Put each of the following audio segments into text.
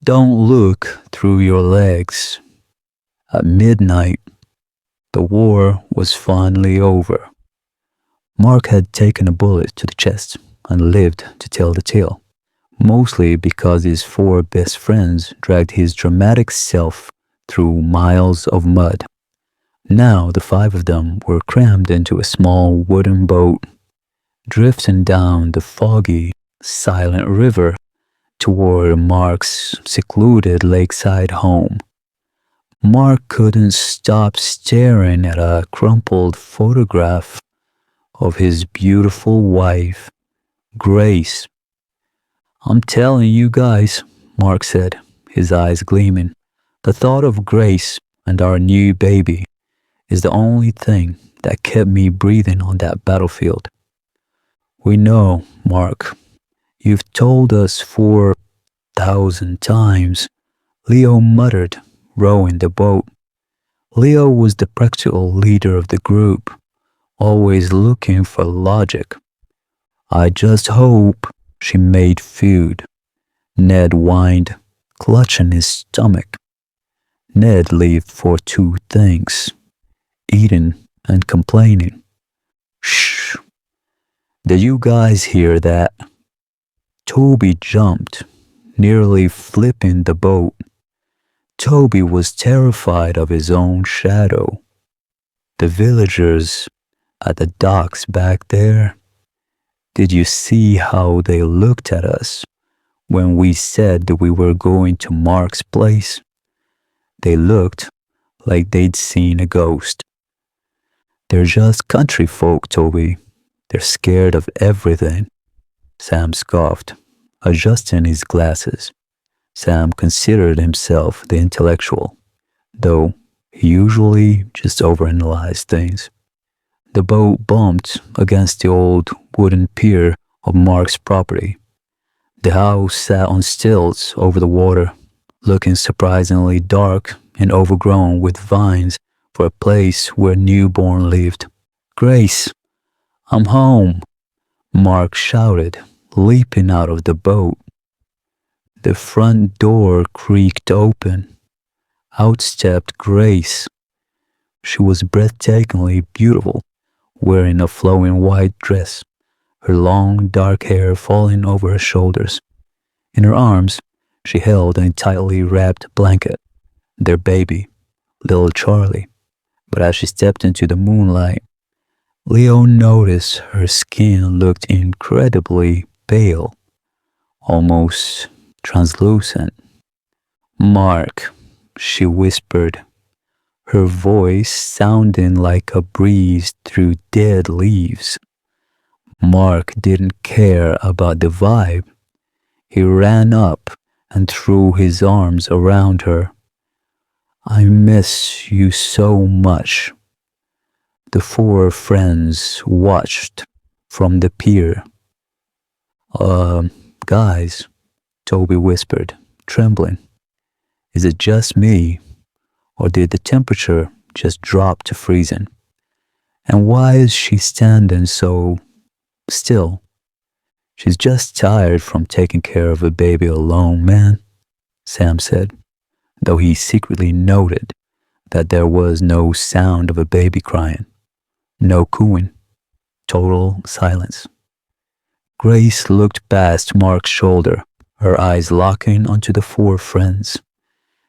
Don't look through your legs. At midnight, the war was finally over. Mark had taken a bullet to the chest and lived to tell the tale, mostly because his four best friends dragged his dramatic self through miles of mud. Now the five of them were crammed into a small wooden boat, drifting down the foggy, silent river toward Mark's secluded lakeside home. Mark couldn't stop staring at a crumpled photograph of his beautiful wife, Grace. "I'm telling you guys," Mark said, his eyes gleaming. "The thought of Grace and our new baby is the only thing that kept me breathing on that battlefield." "We know, Mark. You've told us 4,000 times," Leo muttered, rowing the boat. Leo was the practical leader of the group, always looking for logic. "I just hope she made food," Ned whined, clutching his stomach. Ned lived for two things: eating and complaining. "Shh! Did you guys hear that?" Toby jumped, nearly flipping the boat. Toby was terrified of his own shadow. "The villagers at the docks back there. Did you see how they looked at us when we said that we were going to Mark's place? They looked like they'd seen a ghost." "They're just country folk, Toby. They're scared of everything," Sam scoffed, adjusting his glasses. Sam considered himself the intellectual, though he usually just overanalyzed things. The boat bumped against the old wooden pier of Mark's property. The house sat on stilts over the water, looking surprisingly dark and overgrown with vines for a place where newborn lived. "Grace, I'm home," Mark shouted, leaping out of the boat. The front door creaked open. Out stepped Grace. She was breathtakingly beautiful, wearing a flowing white dress, her long dark hair falling over her shoulders. In her arms, she held a tightly wrapped blanket, their baby, little Charlie. But as she stepped into the moonlight, Leo noticed her skin looked incredibly pale, almost translucent. "Mark," she whispered, her voice sounding like a breeze through dead leaves. Mark didn't care about the vibe. He ran up and threw his arms around her. "I miss you so much." The four friends watched from the pier. Guys," Toby whispered, trembling. "Is it just me, or did the temperature just drop to freezing? And why is she standing so still?" "She's just tired from taking care of a baby alone, man," Sam said, though he secretly noted that there was no sound of a baby crying, no cooing, total silence. Grace looked past Mark's shoulder, her eyes locking onto the four friends.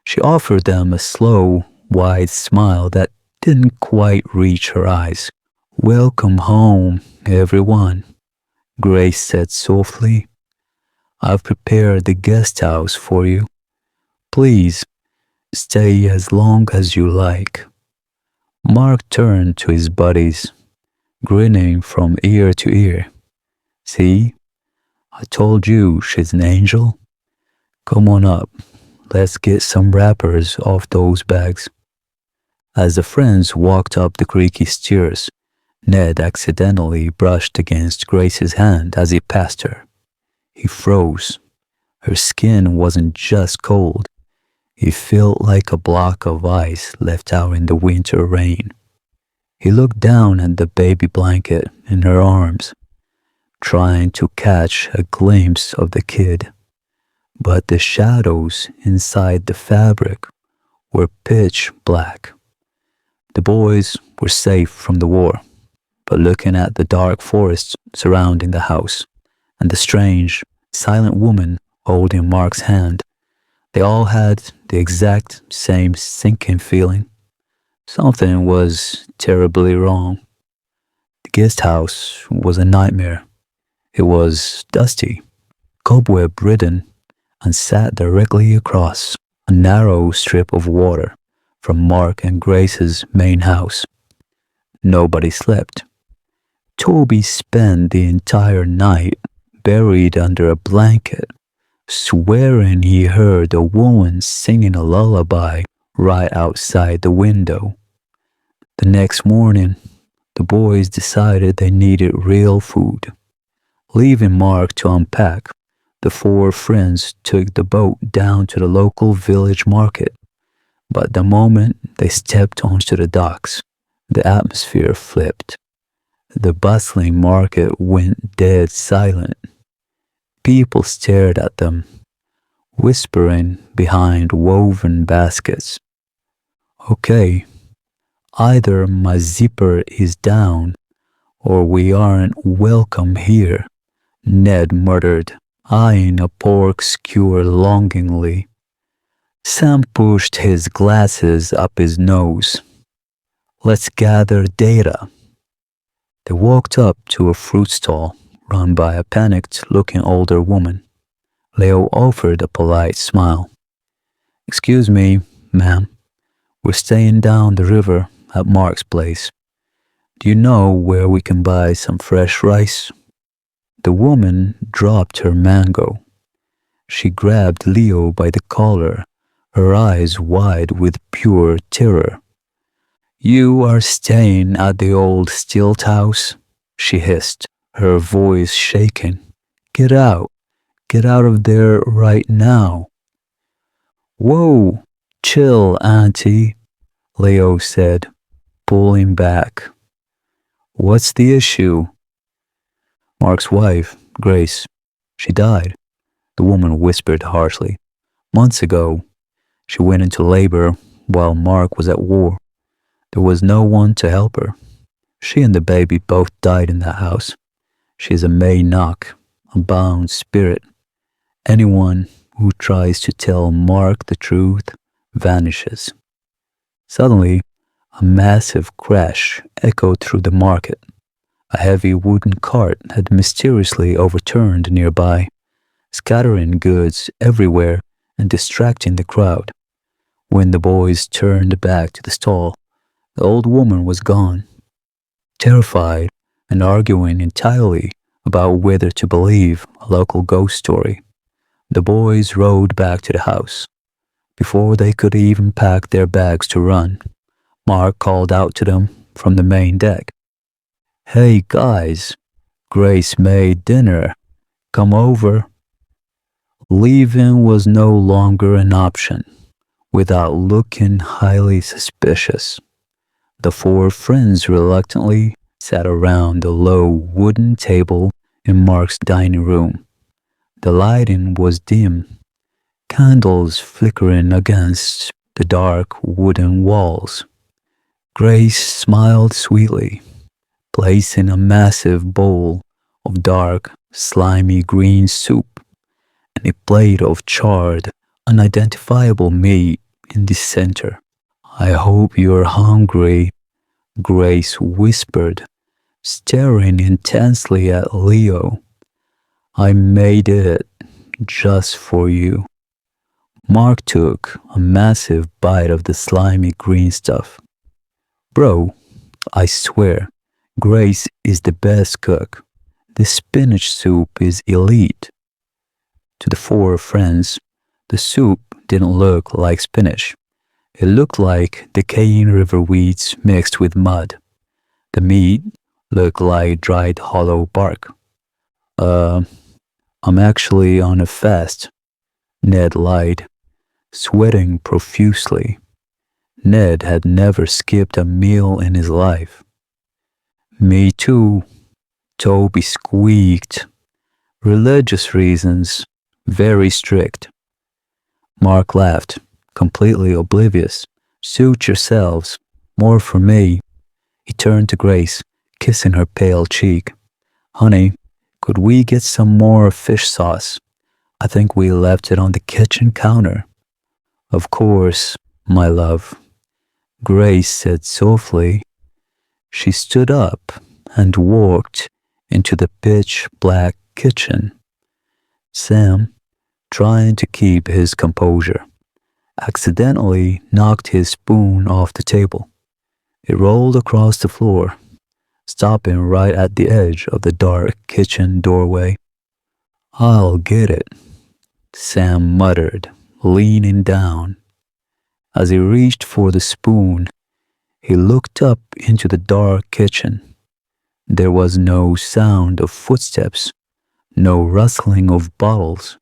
She offered them a slow, wide smile that didn't quite reach her eyes. "Welcome home, everyone," Grace said softly. "I've prepared the guest house for you. Please stay as long as you like." Mark turned to his buddies, grinning from ear to ear. "See? I told you she's an angel. Come on up. Let's get some wrappers off those bags." As the friends walked up the creaky stairs, Ned accidentally brushed against Grace's hand as he passed her. He froze. Her skin wasn't just cold. It felt like a block of ice left out in the winter rain. He looked down at the baby blanket in her arms, trying to catch a glimpse of the kid. but the shadows inside the fabric were pitch black. The boys were safe from the war, but looking at the dark forest surrounding the house and the strange, silent woman holding Mark's hand, they all had the exact same sinking feeling. Something was terribly wrong. The guest house was a nightmare. It was dusty, cobweb-ridden, and sat directly across a narrow strip of water from Mark and Grace's main house. Nobody slept. Toby spent the entire night buried under a blanket, swearing he heard a woman singing a lullaby right outside the window. The next morning, the boys decided they needed real food. Leaving Mark to unpack, the four friends took the boat down to the local village market. But the moment they stepped onto the docks, the atmosphere flipped. The bustling market went dead silent. People stared at them, whispering behind woven baskets. Okay, either my zipper is down or we aren't welcome here, Ned muttered, eyeing a pork skewer longingly. Sam pushed his glasses up his nose. Let's gather data. They walked up to a fruit stall run by a panicked-looking older woman. Leo offered a polite smile. Excuse me, ma'am. We're staying down the river at Mark's place. Do you know where we can buy some fresh rice? The woman dropped her mango. She grabbed Leo by the collar, her eyes wide with pure terror. You are staying at the old stilt house? She hissed, her voice shaking. Get out. Get out of there right now. Whoa, chill, Auntie, Leo said, pulling back. What's the issue? Mark's wife, Grace, she died, the woman whispered harshly. Months ago, she went into labor while Mark was at war. There was no one to help her. She and the baby both died in that house. She is a May knock, a bound spirit. Anyone who tries to tell Mark the truth vanishes. Suddenly, a massive crash echoed through the market. A heavy wooden cart had mysteriously overturned nearby, scattering goods everywhere and distracting the crowd. When the boys turned back to the stall, the old woman was gone. Terrified and arguing entirely about whether to believe a local ghost story, the boys rode back to the house. Before they could even pack their bags to run, Mark called out to them from the main deck. Hey guys, Grace made dinner. Come over. Leaving was no longer an option without looking highly suspicious. The four friends reluctantly sat around the low wooden table in Mark's dining room. The lighting was dim, candles flickering against the dark wooden walls. Grace smiled sweetly, placing a massive bowl of dark, slimy green soup and a plate of charred, unidentifiable meat in the center. I hope you're hungry, Grace whispered, staring intensely at Leo. I made it just for you. Mark took a massive bite of the slimy green stuff. Bro, I swear, Grace is the best cook. The spinach soup is elite. To the four friends, the soup didn't look like spinach. It looked like decaying river weeds mixed with mud. The meat looked like dried hollow bark. I'm actually on a fast, Ned lied, sweating profusely. Ned had never skipped a meal in his life. Me too, Toby squeaked. Religious reasons, Very strict. Mark laughed, completely oblivious. Suit yourselves. More for me. He turned to Grace, kissing her pale cheek. Honey, could we get some more fish sauce? I think we left it on the kitchen counter. Of course, my love, Grace said softly. She stood up and walked into the pitch black kitchen. Sam, trying to keep his composure, accidentally knocked his spoon off the table. It rolled across the floor, stopping right at the edge of the dark kitchen doorway. I'll get it, Sam muttered, leaning down. As he reached for the spoon, he looked up into the dark kitchen. There was no sound of footsteps, no rustling of bottles.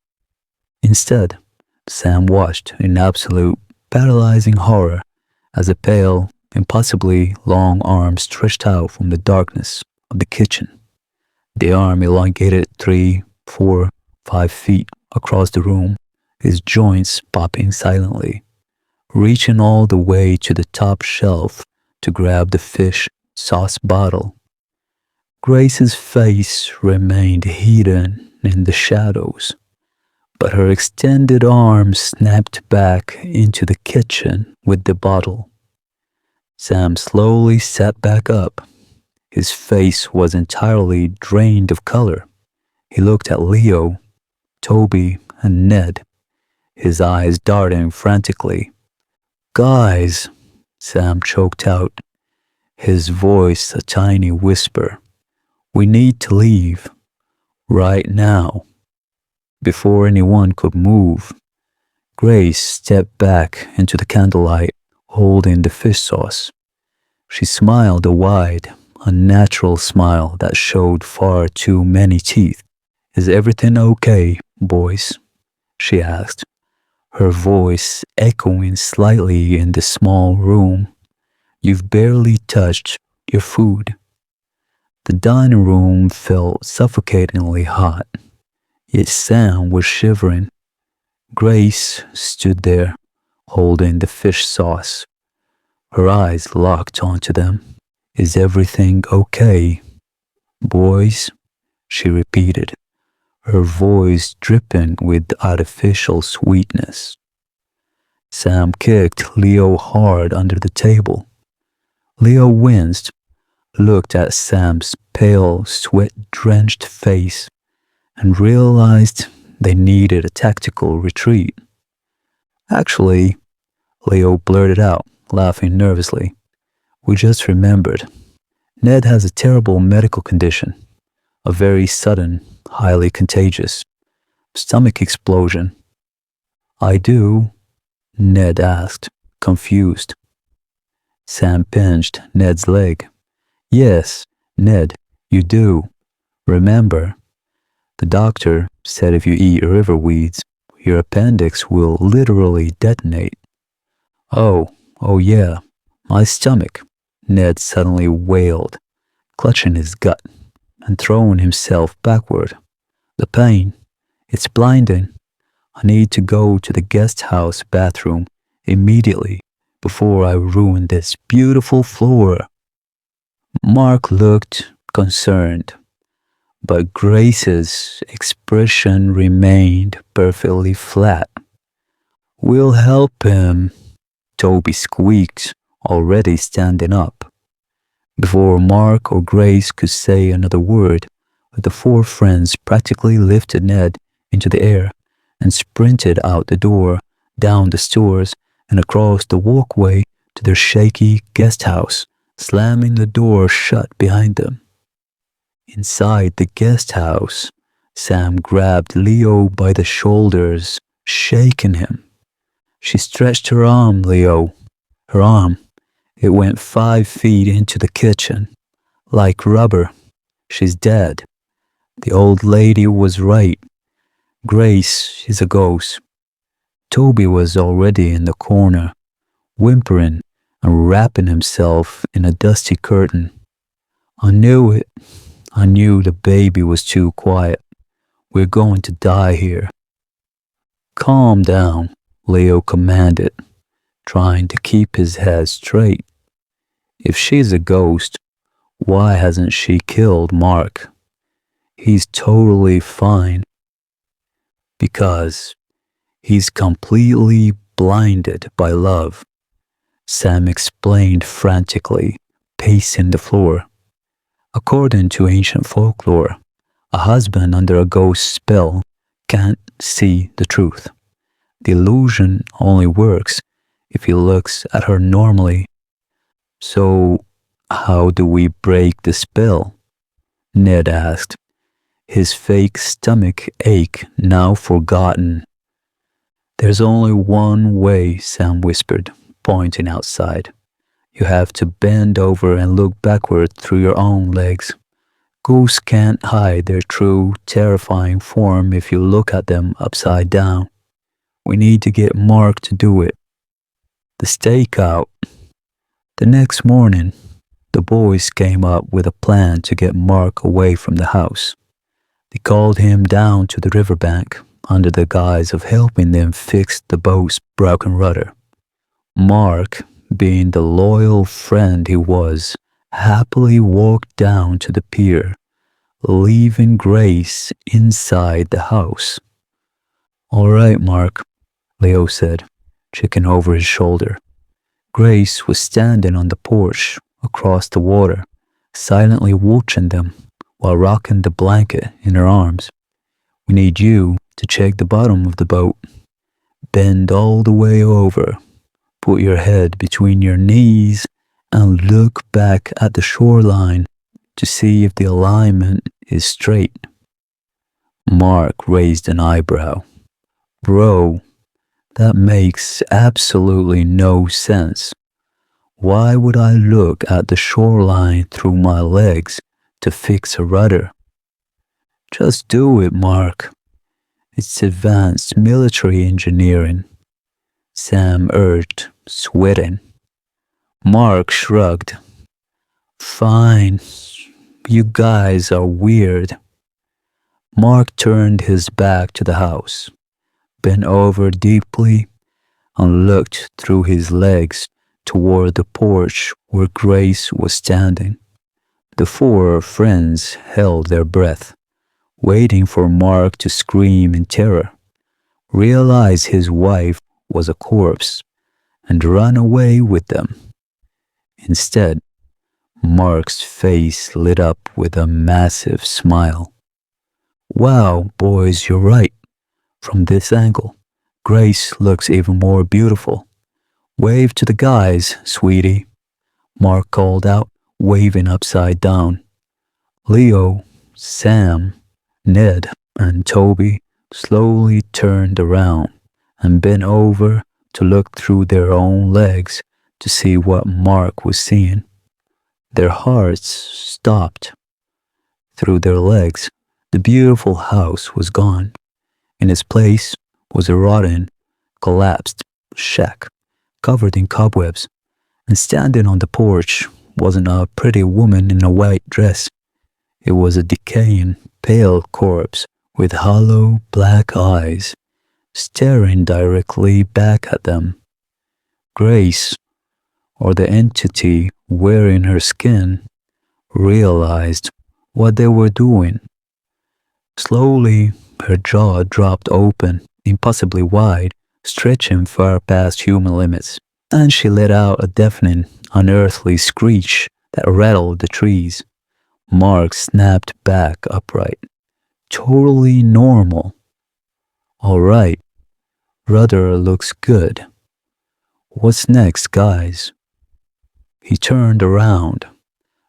Instead, Sam watched in absolute, paralyzing horror as a pale, impossibly long arm stretched out from the darkness of the kitchen. The arm elongated 3, 4, 5 feet across the room, his joints popping silently, reaching all the way to the top shelf to grab the fish sauce bottle. Grace's face remained hidden in the shadows, but her extended arm snapped back into the kitchen with the bottle. Sam slowly sat back up. His face was entirely drained of color. He looked at Leo, Toby, and Ned, his eyes darting frantically. Guys, Sam choked out, his voice a tiny whisper. We need to leave. Right now. Before anyone could move, Grace stepped back into the candlelight, holding the fish sauce. She smiled a wide, unnatural smile that showed far too many teeth. Is everything okay, boys? She asked, her voice echoing slightly in the small room. You've barely touched your food. The dining room felt suffocatingly hot, yet Sam was shivering. Grace stood there, holding the fish sauce. Her eyes locked onto them. Is everything okay, boys? She repeated, her voice dripping with artificial sweetness. Sam kicked Leo hard under the table. Leo winced, looked at Sam's pale, sweat-drenched face, and realized they needed a tactical retreat. Actually, Leo blurted out, laughing nervously, we just remembered. Ned has a terrible medical condition, a very sudden, highly contagious stomach explosion. I do? Ned asked, confused. Sam pinched Ned's leg. Yes, Ned, you do. Remember, the doctor said if you eat river weeds, your appendix will literally detonate. Oh yeah, my stomach, Ned suddenly wailed, clutching his gut and throwing himself backward. The pain, it's blinding. I need to go to the guest house bathroom immediately before I ruin this beautiful floor. Mark looked concerned, but Grace's expression remained perfectly flat. We'll help him, Toby squeaked, already standing up. Before Mark or Grace could say another word, the four friends practically lifted Ned into the air and sprinted out the door, down the stairs, and across the walkway to their shaky guest house, slamming the door shut behind them. Inside the guest house, Sam grabbed Leo by the shoulders, shaking him. She stretched her arm, Leo. Her arm. It went 5 feet into the kitchen. Like rubber. She's dead. The old lady was right. Grace is a ghost. Toby was already in the corner, whimpering and wrapping himself in a dusty curtain. I knew it. I knew the baby was too quiet. We're going to die here. Calm down, Leo commanded, trying to keep his head straight. If she's a ghost, why hasn't she killed Mark? He's totally fine. Because he's completely blinded by love, Sam explained frantically, pacing the floor. According to ancient folklore, a husband under a ghost spell can't see the truth. The illusion only works if he looks at her normally. So, how do we break the spell? Ned asked, his fake stomach ache now forgotten. There's only one way, Sam whispered, pointing outside. You have to bend over and look backward through your own legs. Ghosts can't hide their true, terrifying form if you look at them upside down. We need to get Mark to do it. The stakeout. The next morning, the boys came up with a plan to get Mark away from the house. They called him down to the riverbank under the guise of helping them fix the boat's broken rudder. Mark, being the loyal friend he was, happily walked down to the pier, leaving Grace inside the house. All right, Mark, Leo said, checking over his shoulder. Grace was standing on the porch across the water, silently watching them while rocking the blanket in her arms. We need you to check the bottom of the boat. Bend all the way over. Put your head between your knees and look back at the shoreline to see if the alignment is straight. Mark raised an eyebrow. Bro, that makes absolutely no sense. Why would I look at the shoreline through my legs to fix a rudder? Just do it, Mark. It's advanced military engineering, Sam urged, sweating. Mark shrugged. Fine, you guys are weird. Mark turned his back to the house, bent over deeply, and looked through his legs toward the porch where Grace was standing. The four friends held their breath, waiting for Mark to scream in terror, realize his wife was a corpse, and run away with them. Instead, Mark's face lit up with a massive smile. Wow, boys, you're right. From this angle, Grace looks even more beautiful. Wave to the guys, sweetie, Mark called out, waving upside down. Leo, Sam, Ned, and Toby slowly turned around and bent over to look through their own legs to see what Mark was seeing. Their hearts stopped. Through their legs, the beautiful house was gone. In its place was a rotten, collapsed shack covered in cobwebs, and standing on the porch wasn't a pretty woman in a white dress. It was a decaying, pale corpse with hollow black eyes, staring directly back at them. Grace, or the entity wearing her skin, realized what they were doing. Slowly, her jaw dropped open, impossibly wide, stretching far past human limits, and she let out a deafening, unearthly screech that rattled the trees. Mark snapped back upright. Totally normal. All right, rudder looks good. What's next, guys? He turned around,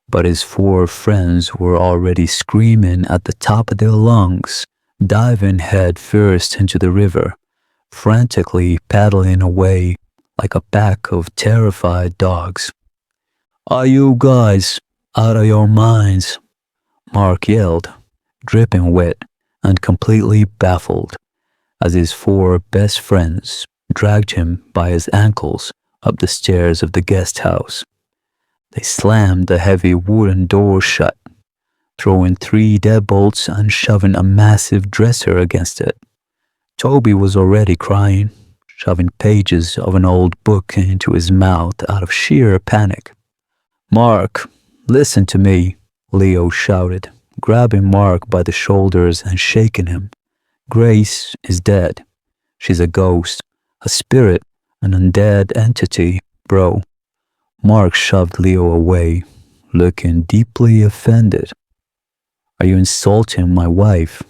but his four friends were already screaming at the top of their lungs, diving head first into the river, frantically paddling away like a pack of terrified dogs. Are you guys out of your minds? Mark yelled, dripping wet and completely baffled, as his four best friends dragged him by his ankles up the stairs of the guest house. They slammed the heavy wooden door shut, throwing 3 deadbolts and shoving a massive dresser against it. Toby was already crying, shoving pages of an old book into his mouth out of sheer panic. Mark, listen to me, Leo shouted, grabbing Mark by the shoulders and shaking him. Grace is dead. She's a ghost, a spirit, an undead entity, bro. Mark shoved Leo away, looking deeply offended. Are you insulting my wife?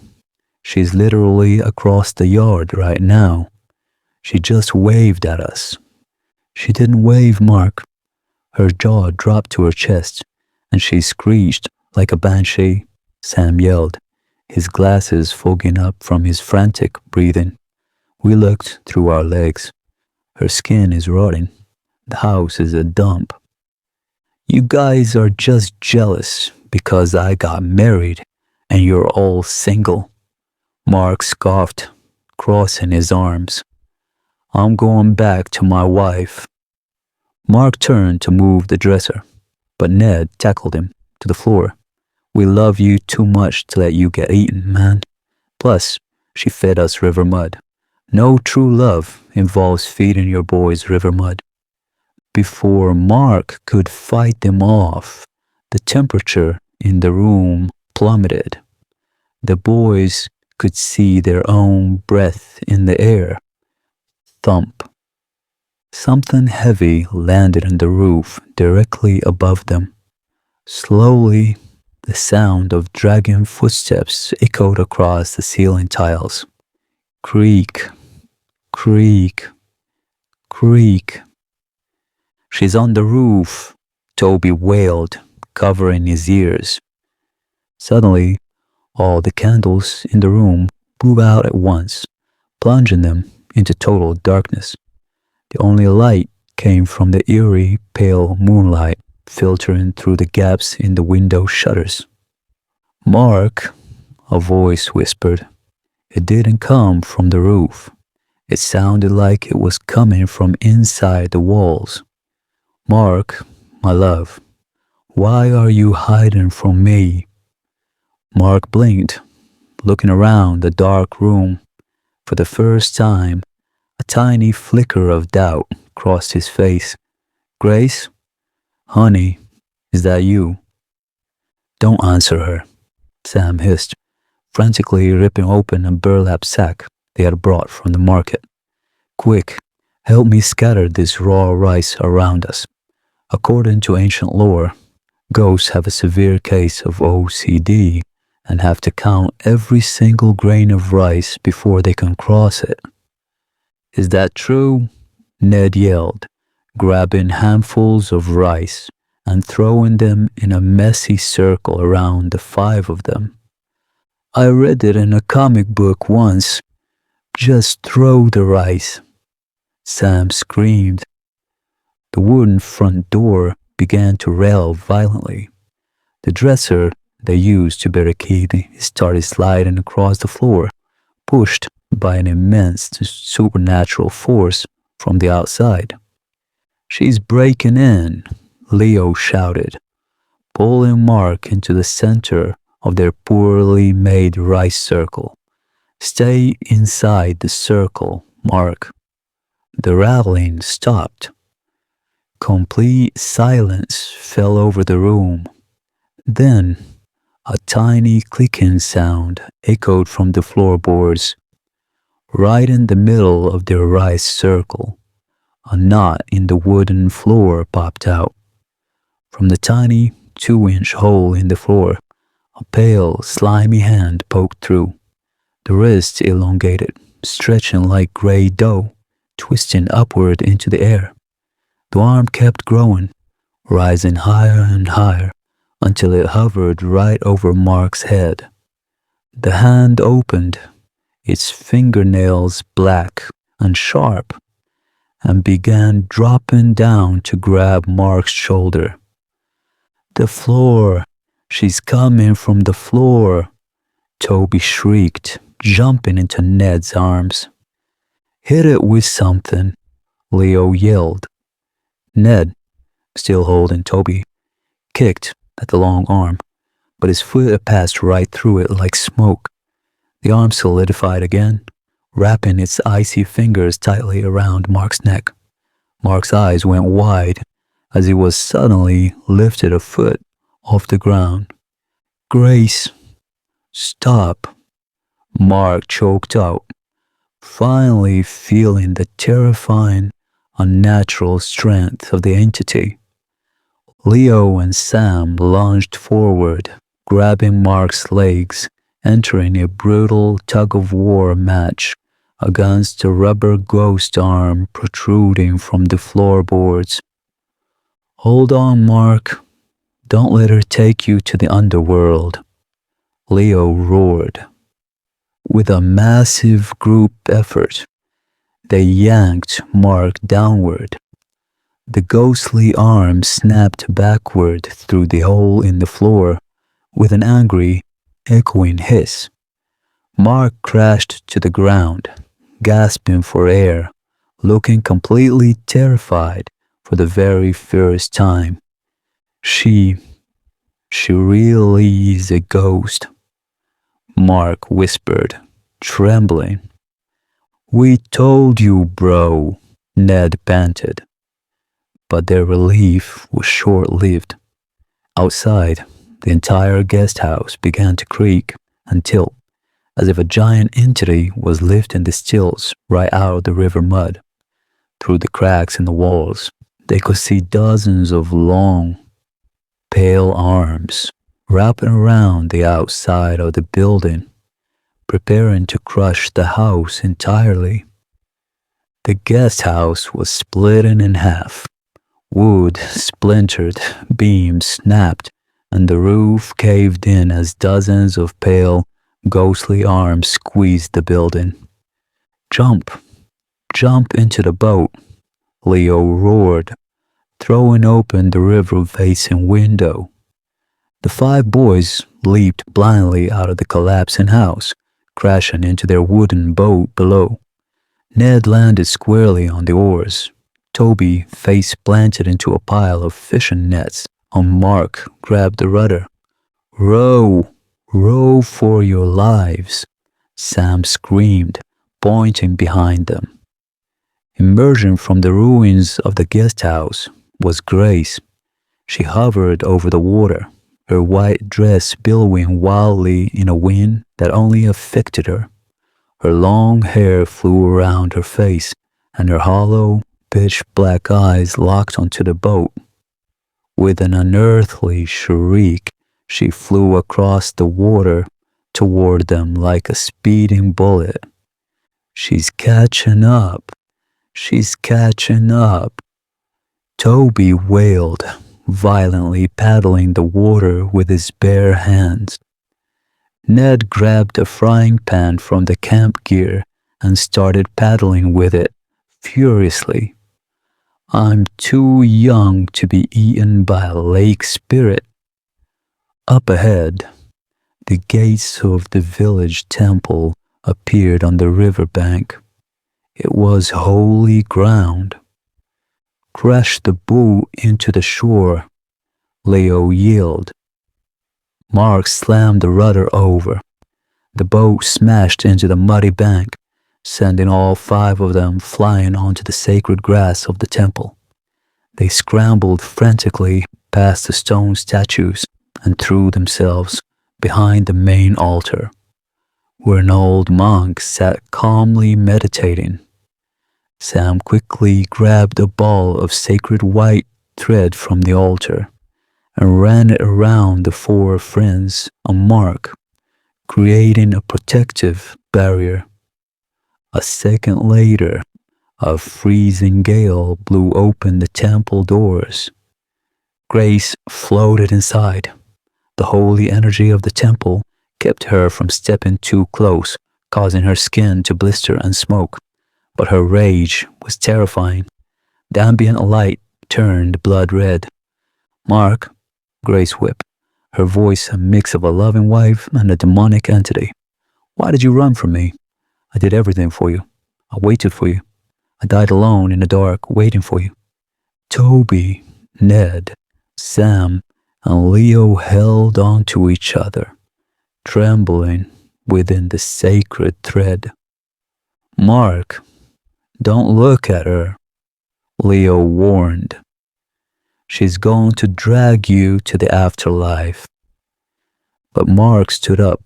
She's literally across the yard right now. She just waved at us. She didn't wave, Mark. Her jaw dropped to her chest, and she screeched like a banshee, Sam yelled, his glasses fogging up from his frantic breathing. We looked through our legs. Her skin is rotting. The house is a dump. You guys are just jealous because I got married and you're all single. Mark scoffed, crossing his arms. I'm going back to my wife. Mark turned to move the dresser, but Ned tackled him to the floor. We love you too much to let you get eaten, man. Plus, she fed us river mud. No true love involves feeding your boys river mud. Before Mark could fight them off, the temperature in the room plummeted. The boys could see their own breath in the air. Thump. Something heavy landed on the roof directly above them. Slowly, the sound of dragging footsteps echoed across the ceiling tiles. Creak, creak, creak. She's on the roof, Toby wailed, covering his ears. Suddenly, all the candles in the room blew out at once, plunging them into total darkness. The only light came from the eerie, pale moonlight filtering through the gaps in the window shutters. Mark, a voice whispered. It didn't come from the roof. It sounded like it was coming from inside the walls. Mark, my love, why are you hiding from me? Mark blinked, looking around the dark room. For the first time, a tiny flicker of doubt crossed his face. Grace? Honey, is that you? Don't answer her, Sam hissed, frantically ripping open a burlap sack they had brought from the market. Quick, help me scatter this raw rice around us. According to ancient lore, ghosts have a severe case of OCD and have to count every single grain of rice before they can cross it. Is that true? Ned yelled, grabbing handfuls of rice and throwing them in a messy circle around the five of them. I read it in a comic book once. Just throw the rice, Sam screamed. The wooden front door began to rattle violently. The dresser they used to barricade started sliding across the floor, pushed by an immense supernatural force from the outside. She's breaking in, Leo shouted, pulling Mark into the center of their poorly made rice circle. Stay inside the circle, Mark. The rattling stopped. Complete silence fell over the room. Then, a tiny clicking sound echoed from the floorboards. Right in the middle of their rice circle, a knot in the wooden floor popped out. From the tiny 2-inch hole in the floor, a pale, slimy hand poked through. The wrist elongated, stretching like gray dough, twisting upward into the air. The arm kept growing, rising higher and higher, until it hovered right over Mark's head. The hand opened, its fingernails black and sharp, and began dropping down to grab Mark's shoulder. The floor! She's coming from the floor! Toby shrieked, jumping into Ned's arms. Hit it with something, Leo yelled. Ned, still holding Toby, kicked at the long arm, but his foot passed right through it like smoke. The arm solidified again, wrapping its icy fingers tightly around Mark's neck. Mark's eyes went wide as he was suddenly lifted a foot off the ground. Grace, stop, Mark choked out, finally feeling the terrifying, unnatural strength of the entity. Leo and Sam lunged forward, grabbing Mark's legs, entering a brutal tug-of-war match against a rubber ghost arm protruding from the floorboards. Hold on, Mark. Don't let her take you to the underworld, Leo roared. With a massive group effort, they yanked Mark downward. The ghostly arm snapped backward through the hole in the floor with an angry, echoing hiss. Mark crashed to the ground, gasping for air, looking completely terrified for the very first time. She really is a ghost, Mark whispered, trembling. We told you, bro, Ned panted. But their relief was short-lived. Outside, the entire guest house began to creak and tilt, as if a giant entity was lifting the stilts right out of the river mud. Through the cracks in the walls, they could see dozens of long, pale arms wrapping around the outside of the building, preparing to crush the house entirely. The guest house was splitting in half. Wood splintered, beams snapped, and the roof caved in as dozens of pale, ghostly arms squeezed the building. Jump! Jump into the boat, Leo roared, throwing open the river-facing window. The 5 boys leaped blindly out of the collapsing house, crashing into their wooden boat below. Ned landed squarely on the oars. Toby face planted into a pile of fishing nets, and Mark grabbed the rudder. Row! Row for your lives! Sam screamed, pointing behind them. Emerging from the ruins of the guest house was Grace. She hovered over the water, her white dress billowing wildly in a wind that only affected her. Her long hair flew around her face, and her hollow, pitch-black eyes locked onto the boat. With an unearthly shriek, she flew across the water toward them like a speeding bullet. She's catching up. She's catching up. Toby wailed, violently paddling the water with his bare hands. Ned grabbed a frying pan from the camp gear and started paddling with it furiously. I'm too young to be eaten by a lake spirit. Up ahead, the gates of the village temple appeared on the riverbank. It was holy ground. Crash the boat into the shore, Leo yelled. Mark slammed the rudder over. The boat smashed into the muddy bank, sending all 5 of them flying onto the sacred grass of the temple. They scrambled frantically past the stone statues and threw themselves behind the main altar, where an old monk sat calmly meditating. Sam quickly grabbed a ball of sacred white thread from the altar and ran it around the 4 friends and Mark, creating a protective barrier. A second later, a freezing gale blew open the temple doors. Grace floated inside. The holy energy of the temple kept her from stepping too close, causing her skin to blister and smoke. But her rage was terrifying. The ambient light turned blood red. Mark, Grace whipped, her voice a mix of a loving wife and a demonic entity. Why did you run from me? I did everything for you. I waited for you. I died alone in the dark, waiting for you. Toby, Ned, Sam, and Leo held on to each other, trembling within the sacred thread. Mark, don't look at her, Leo warned. She's going to drag you to the afterlife. But Mark stood up.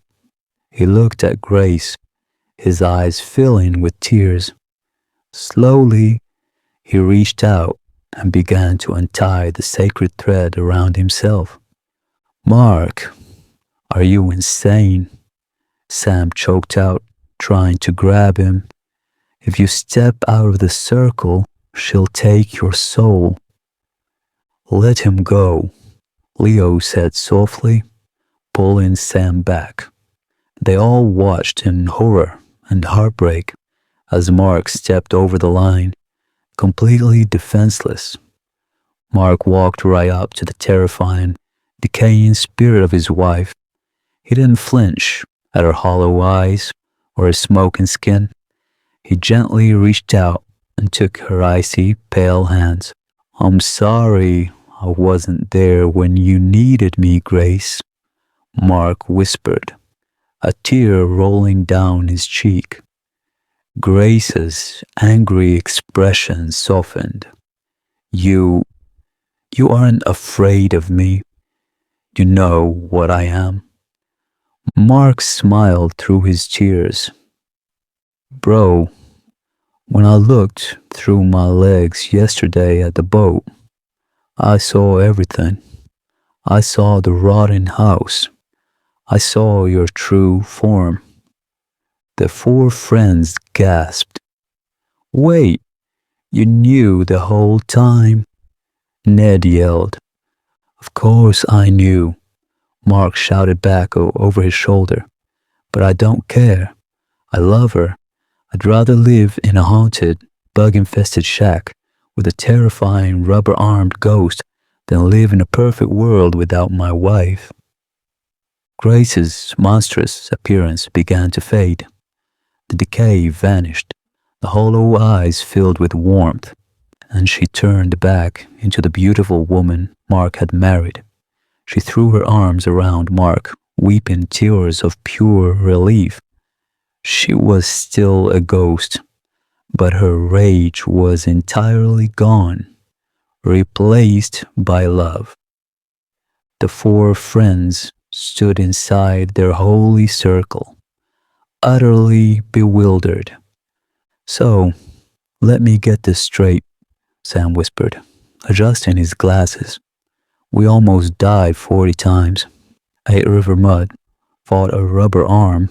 He looked at Grace, his eyes filling with tears. Slowly, he reached out and began to untie the sacred thread around himself. Mark, are you insane? Sam choked out, trying to grab him. If you step out of the circle, she'll take your soul. Let him go, Leo said softly, pulling Sam back. They all watched in horror and heartbreak as Mark stepped over the line, completely defenseless. Mark walked right up to the terrifying, decaying spirit of his wife. He didn't flinch at her hollow eyes or her smoking skin. He gently reached out and took her icy, pale hands. I'm sorry I wasn't there when you needed me, Grace, Mark whispered, a tear rolling down his cheek. Grace's angry expression softened. You aren't afraid of me. You know what I am. Mark smiled through his tears. Bro, when I looked through my legs yesterday at the boat, I saw everything. I saw the rotting house. I saw your true form. The four friends gasped. Wait, you knew the whole time? Ned yelled. Of course I knew, Mark shouted back over his shoulder. But I don't care. I love her. I'd rather live in a haunted, bug-infested shack with a terrifying rubber-armed ghost than live in a perfect world without my wife. Grace's monstrous appearance began to fade. The decay vanished. The hollow eyes filled with warmth, and she turned back into the beautiful woman Mark had married. She threw her arms around Mark, weeping tears of pure relief. She was still a ghost, but her rage was entirely gone, replaced by love. The four friends stood inside their holy circle, utterly bewildered. So, let me get this straight, Sam whispered, adjusting his glasses. We almost died 40 times, ate river mud, fought a rubber arm,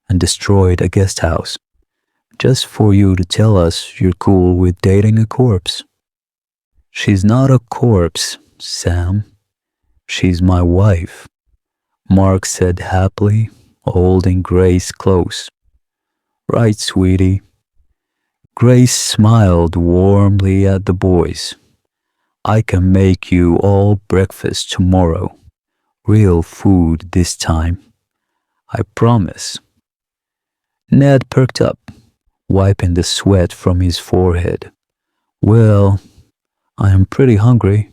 and destroyed a guest house, just for you to tell us you're cool with dating a corpse. She's not a corpse, Sam. She's my wife, Mark said happily, holding Grace close. Right, sweetie. Grace smiled warmly at the boys. I can make you all breakfast tomorrow. Real food this time. I promise. Ned perked up, wiping the sweat from his forehead. Well, I am pretty hungry,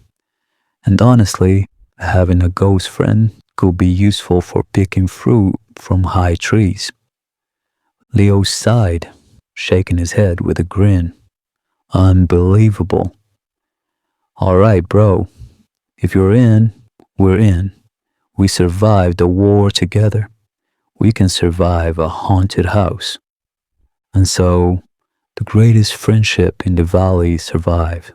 and honestly, having a ghost friend could be useful for picking fruit from high trees. Leo sighed, shaking his head with a grin. Unbelievable. All right, bro. If you're in, we're in. We survived the war together. We can survive a haunted house. And so, the greatest friendship in the valley survived.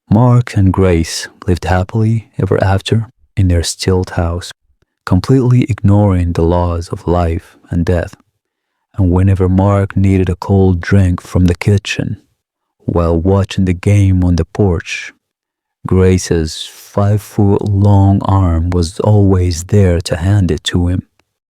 Mark and Grace lived happily ever after in their stilt house, completely ignoring the laws of life and death. And whenever Mark needed a cold drink from the kitchen, while watching the game on the porch, Grace's 5-foot-long arm was always there to hand it to him.